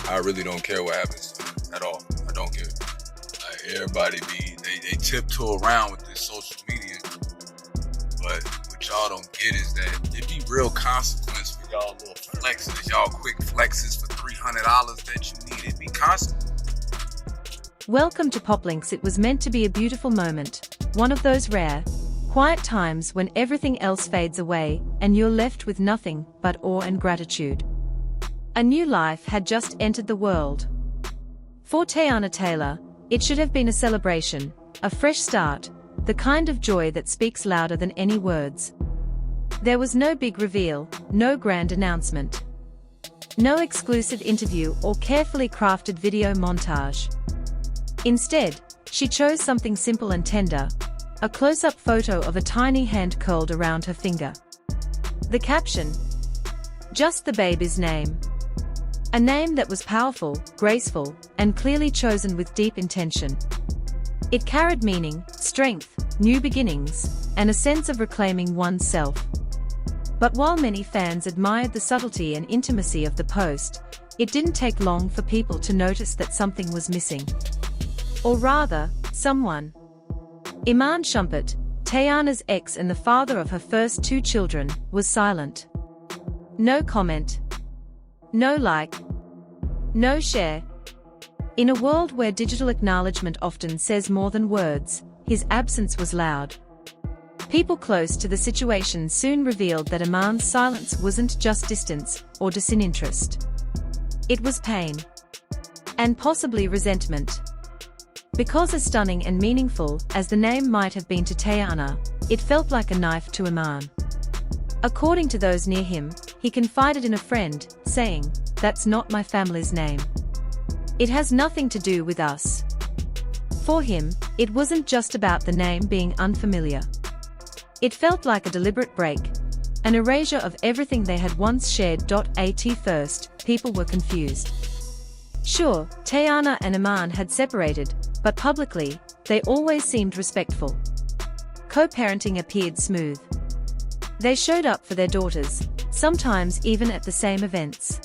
I really don't care what happens to me at all. I don't care. Like, everybody they tiptoe around with this social media, but what y'all don't get is that it be real consequence for y'all little flexes, y'all quick flexes for $300 that you need. It be consequence. Welcome to Poplinks. It was meant to be a beautiful moment, one of those rare, quiet times when everything else fades away and you're left with nothing but awe and gratitude. A new life had just entered the world. For Teyana Taylor, it should have been a celebration, a fresh start, the kind of joy that speaks louder than any words. There was no big reveal, no grand announcement, no exclusive interview or carefully crafted video montage. Instead, she chose something simple and tender, a close-up photo of a tiny hand curled around her finger. The caption: just the baby's name. A name that was powerful, graceful, and clearly chosen with deep intention. It carried meaning, strength, new beginnings, and a sense of reclaiming oneself. But while many fans admired the subtlety and intimacy of the post, it didn't take long for people to notice that something was missing. Or rather, someone. Iman Shumpert, Teyana's ex and the father of her first 2 children, was silent. No comment. No like. No share. In a world where digital acknowledgement often says more than words, his absence was loud. People close to the situation soon revealed that Iman's silence wasn't just distance or disinterest. It was pain. And possibly resentment. Because as stunning and meaningful as the name might have been to Teyana, it felt like a knife to Iman. According to those near him, he confided in a friend, saying, "That's not my family's name. It has nothing to do with us." For him, it wasn't just about the name being unfamiliar. It felt like a deliberate break, an erasure of everything they had once shared. At first, people were confused. Sure, Teyana and Iman had separated, but publicly, they always seemed respectful. Co-parenting appeared smooth. They showed up for their daughters, sometimes even at the same events.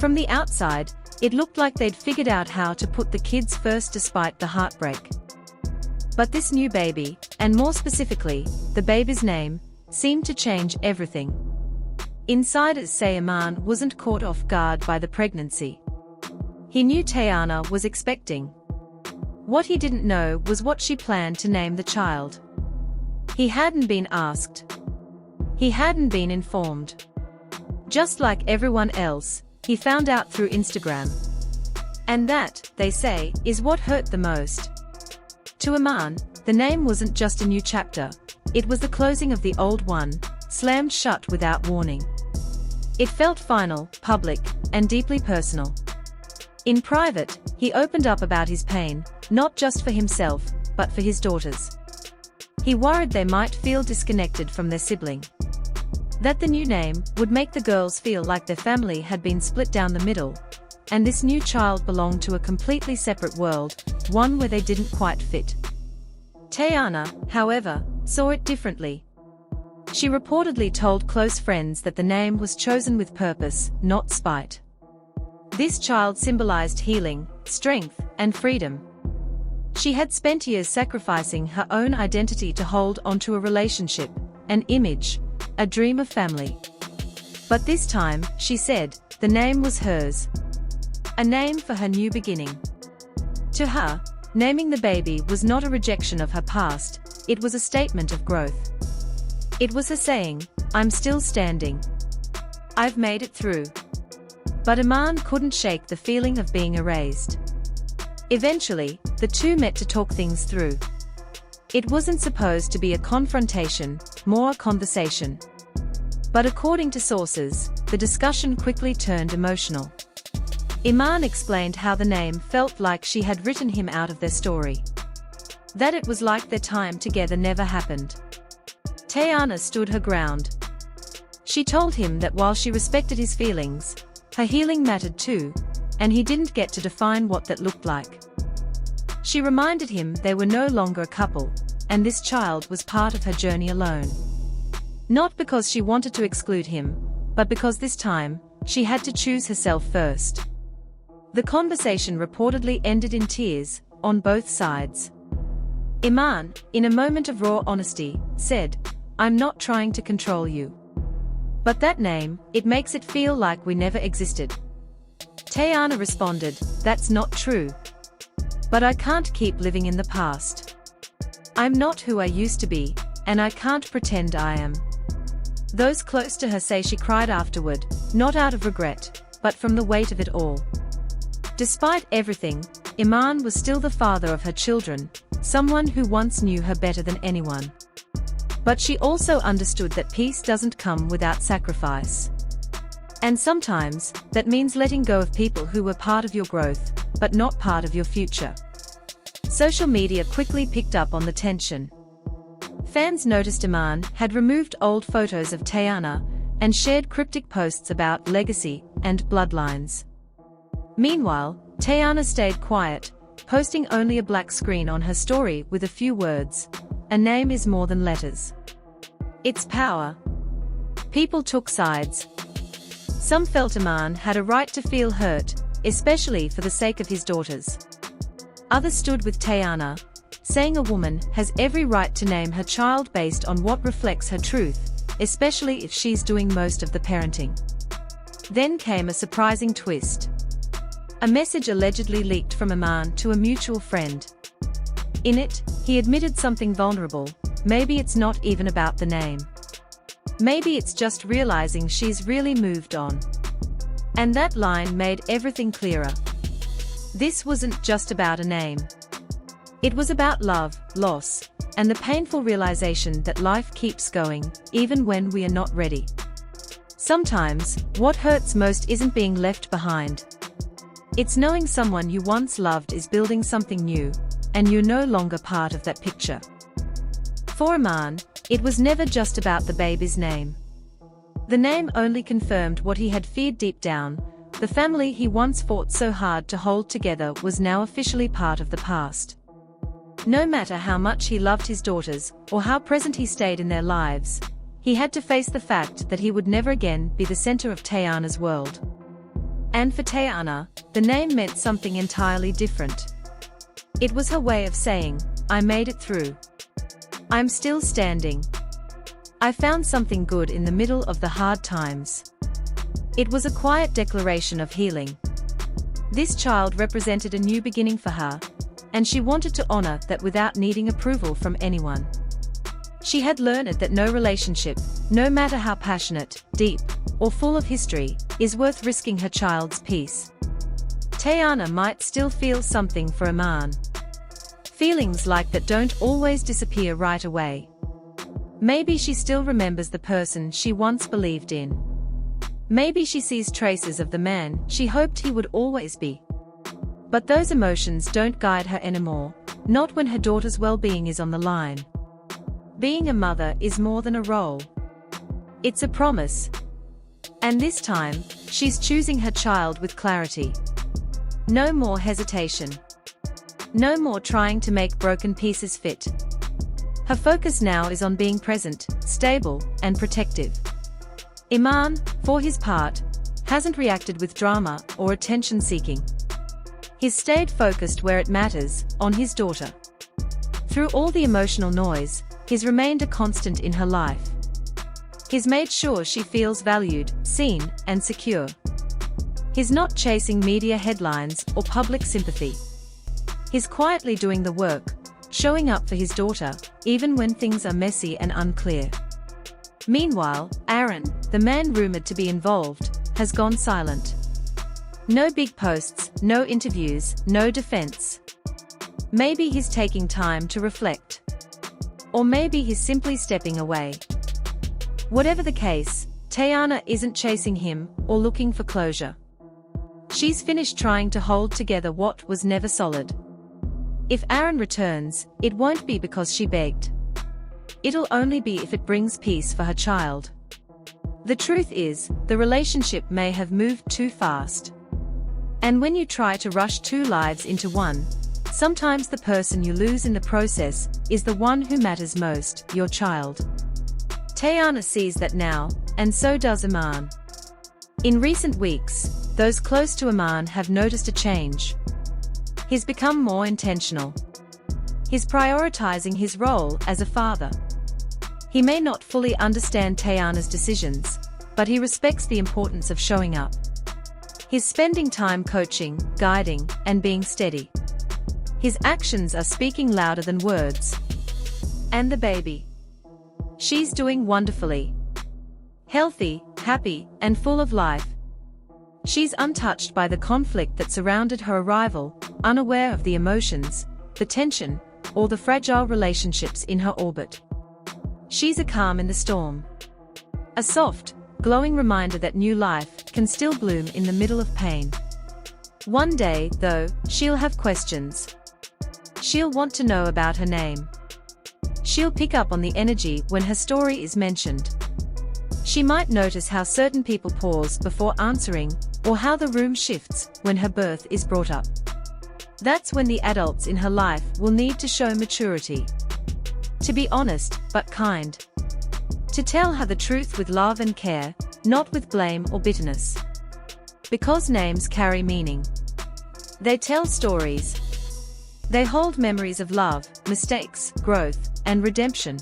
From the outside, it looked like they'd figured out how to put the kids first despite the heartbreak. But this new baby, and more specifically, the baby's name, seemed to change everything. Insiders say Iman wasn't caught off guard by the pregnancy. He knew Teyana was expecting. What he didn't know was what she planned to name the child. He hadn't been asked. He hadn't been informed. Just like everyone else, he found out through Instagram. And that, they say, is what hurt the most. To Iman, the name wasn't just a new chapter, it was the closing of the old one, slammed shut without warning. It felt final, public, and deeply personal. In private, he opened up about his pain, not just for himself, but for his daughters. He worried they might feel disconnected from their sibling. That the new name would make the girls feel like their family had been split down the middle, and this new child belonged to a completely separate world, one where they didn't quite fit. Teyana, however, saw it differently. She reportedly told close friends that the name was chosen with purpose, not spite. This child symbolized healing, strength, and freedom. She had spent years sacrificing her own identity to hold onto a relationship, an image, a dream of family. But this time, she said, the name was hers. A name for her new beginning. To her, naming the baby was not a rejection of her past, it was a statement of growth. It was her saying, "I'm still standing. I've made it through." But Iman couldn't shake the feeling of being erased. Eventually, the two met to talk things through. It wasn't supposed to be a confrontation, more a conversation. But according to sources, the discussion quickly turned emotional. Iman explained how the name felt like she had written him out of their story. That it was like their time together never happened. Teyana stood her ground. She told him that while she respected his feelings, her healing mattered too, and he didn't get to define what that looked like. She reminded him they were no longer a couple, and this child was part of her journey alone. Not because she wanted to exclude him, but because this time, she had to choose herself first. The conversation reportedly ended in tears, on both sides. Iman, in a moment of raw honesty, said, "I'm not trying to control you. But that name, it makes it feel like we never existed." Teyana responded, "That's not true. But I can't keep living in the past. I'm not who I used to be, and I can't pretend I am." Those close to her say she cried afterward, not out of regret, but from the weight of it all. Despite everything, Iman was still the father of her children, someone who once knew her better than anyone. But she also understood that peace doesn't come without sacrifice. And sometimes, that means letting go of people who were part of your growth, but not part of your future. Social media quickly picked up on the tension. Fans noticed Iman had removed old photos of Teyana and shared cryptic posts about legacy and bloodlines. Meanwhile, Teyana stayed quiet, posting only a black screen on her story with a few words, "A name is more than letters. It's power." People took sides. Some felt Iman had a right to feel hurt, especially for the sake of his daughters. Others stood with Teyana, saying a woman has every right to name her child based on what reflects her truth, especially if she's doing most of the parenting. Then came a surprising twist. A message allegedly leaked from Iman to a mutual friend. In it, he admitted something vulnerable: maybe it's not even about the name. Maybe it's just realizing she's really moved on. And that line made everything clearer. This wasn't just about a name. It was about love, loss, and the painful realization that life keeps going, even when we are not ready. Sometimes, what hurts most isn't being left behind. It's knowing someone you once loved is building something new, and you're no longer part of that picture. For Iman, it was never just about the baby's name. The name only confirmed what he had feared deep down: the family he once fought so hard to hold together was now officially part of the past. No matter how much he loved his daughters, or how present he stayed in their lives, he had to face the fact that he would never again be the center of Teyana's world. And for Teyana, the name meant something entirely different. It was her way of saying, "I made it through. I'm still standing. I found something good in the middle of the hard times." It was a quiet declaration of healing. This child represented a new beginning for her, and she wanted to honor that without needing approval from anyone. She had learned that no relationship, no matter how passionate, deep, or full of history, is worth risking her child's peace. Teyana might still feel something for Iman. Feelings like that don't always disappear right away. Maybe she still remembers the person she once believed in. Maybe she sees traces of the man she hoped he would always be. But those emotions don't guide her anymore, not when her daughter's well-being is on the line. Being a mother is more than a role. It's a promise. And this time, she's choosing her child with clarity. No more hesitation. No more trying to make broken pieces fit. Her focus now is on being present, stable, and protective. Iman, for his part, hasn't reacted with drama or attention-seeking. He's stayed focused where it matters, on his daughter. Through all the emotional noise, he's remained a constant in her life. He's made sure she feels valued, seen, and secure. He's not chasing media headlines or public sympathy. He's quietly doing the work, showing up for his daughter, even when things are messy and unclear. Meanwhile, Aaron, the man rumored to be involved, has gone silent. No big posts, no interviews, no defense. Maybe he's taking time to reflect. Or maybe he's simply stepping away. Whatever the case, Teyana isn't chasing him or looking for closure. She's finished trying to hold together what was never solid. If Aaron returns, it won't be because she begged. It'll only be if it brings peace for her child. The truth is, the relationship may have moved too fast. And when you try to rush two lives into one, sometimes the person you lose in the process is the one who matters most, your child. Teyana sees that now, and so does Iman. In recent weeks, those close to Iman have noticed a change. He's become more intentional. He's prioritizing his role as a father. He may not fully understand Teyana's decisions, but he respects the importance of showing up. He's spending time coaching, guiding, and being steady. His actions are speaking louder than words. And the baby? She's doing wonderfully. Healthy, happy, and full of life. She's untouched by the conflict that surrounded her arrival, unaware of the emotions, the tension, or the fragile relationships in her orbit. She's a calm in the storm. A soft, glowing reminder that new life can still bloom in the middle of pain. One day, though, she'll have questions. She'll want to know about her name. She'll pick up on the energy when her story is mentioned. She might notice how certain people pause before answering, or how the room shifts when her birth is brought up. That's when the adults in her life will need to show maturity. To be honest, but kind. To tell her the truth with love and care, not with blame or bitterness. Because names carry meaning. They tell stories. They hold memories of love, mistakes, growth, and redemption.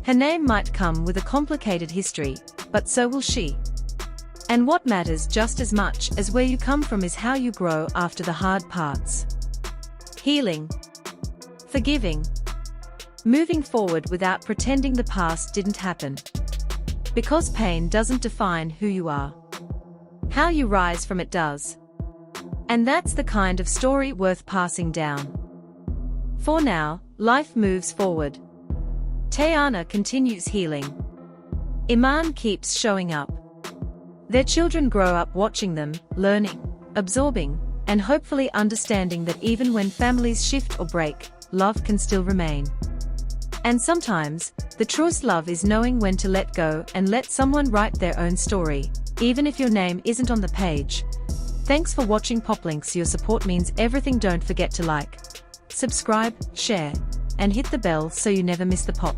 Her name might come with a complicated history, but so will she. And what matters just as much as where you come from is how you grow after the hard parts. Healing. Forgiving. Moving forward without pretending the past didn't happen. Because pain doesn't define who you are. How you rise from it does. And that's the kind of story worth passing down. For now, life moves forward. Teyana continues healing. Iman keeps showing up. Their children grow up watching them, learning, absorbing, and hopefully understanding that even when families shift or break, love can still remain. And sometimes, the truest love is knowing when to let go and let someone write their own story, even if your name isn't on the page. Thanks for watching Poplinks. Your support means everything. Don't forget to like, subscribe, share, and hit the bell so you never miss the pop.